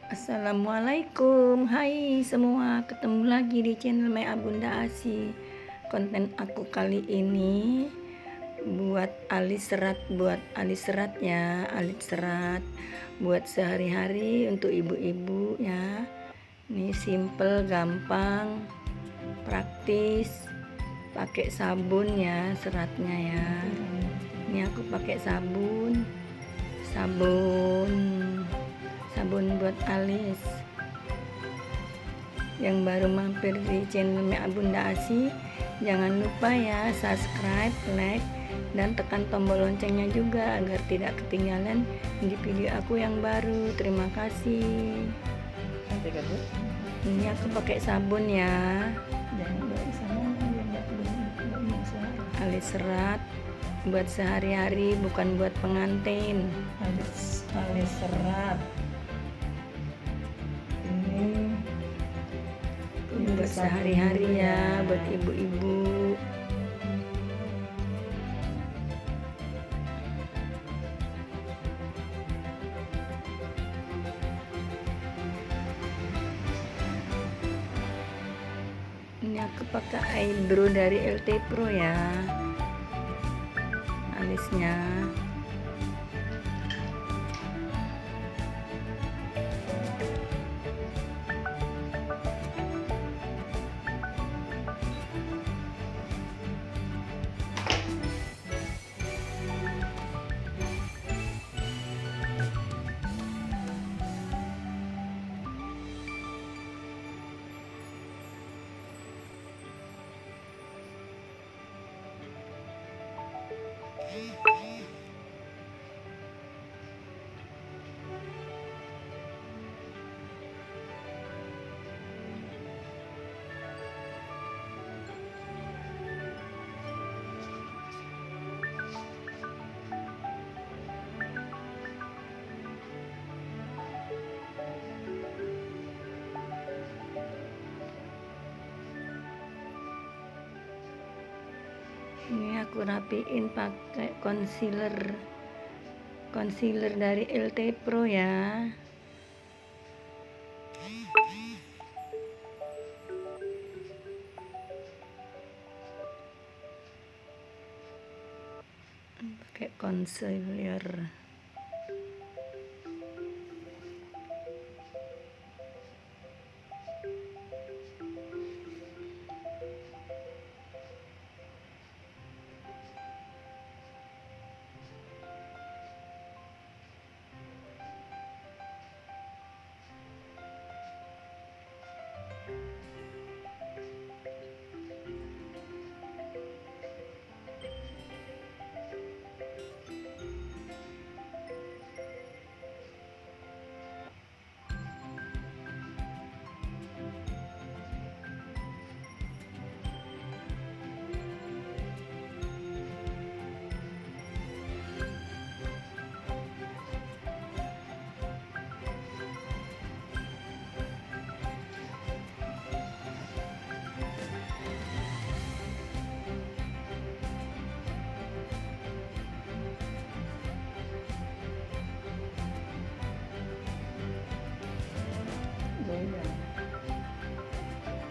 Assalamualaikum, hai semua, ketemu lagi di channel My Abunda Asi. Konten aku kali ini buat alis serat ya, alis serat buat sehari-hari untuk ibu-ibu ya. Ini simple, gampang, praktis, pakai sabun ya seratnya ya. Ini aku pakai sabun buat alis. Yang baru mampir di channel My Abunda Asi, jangan lupa ya subscribe, like, dan tekan tombol loncengnya juga agar tidak ketinggalan di video aku yang baru. Terima kasih. Ini aku pakai sabun ya, alis serat buat sehari-hari, bukan buat pengantin. Alis serat ini buat sehari-hari ya, buat ibu-ibu. Ini aku pakai eyebrow dari LT Pro ya, alisnya. Ini aku rapiin pakai concealer dari LT Pro ya. Pakai concealer.